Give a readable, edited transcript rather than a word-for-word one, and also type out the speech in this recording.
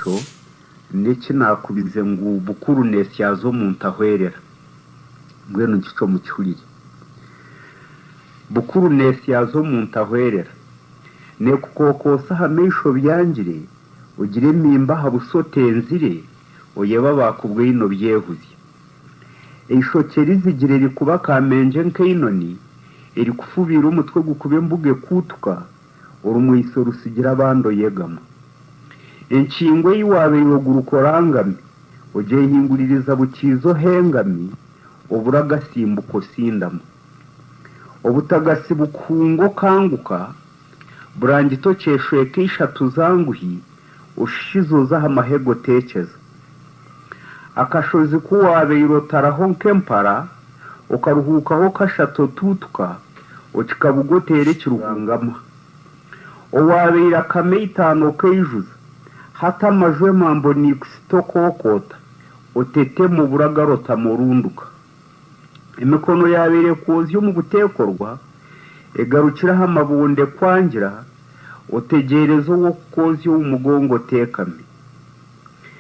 cyaco neki nakubize ngo bukuru nesyazo muntu ahwerera mbwenu gico mu cyurire bukuru nesyazo muntu ahwerera ne kukokosa hamesho byangire ugire mimba habusotenzire oyeba bakubwe ino byehuze ishokeri zigireri kuba kamenje nk'inoni iri kufubira umutwe gukube mbuge kutuka urumwiso rusigira abando yegama inshingo yiwabe yogurukorangami uje hinguririza bukizo hengami oburagasimbuko sindama obutagasi bukungo kanguka burangito ceshwe kishatu zanguhi ushizoza amahego tekeza akashozi kuwabe irotaraho nkempara ukaruhukaho kashato tutuka ukikabugotere kiruhangama owabeira kameitano keijuza hata majwe mambo nikstokokota otete mu buragarota murunduka imikono yabere kozyo mu butekorwa egarukira hamabunde kwangira otegerezo wo kozyo umugongo tekame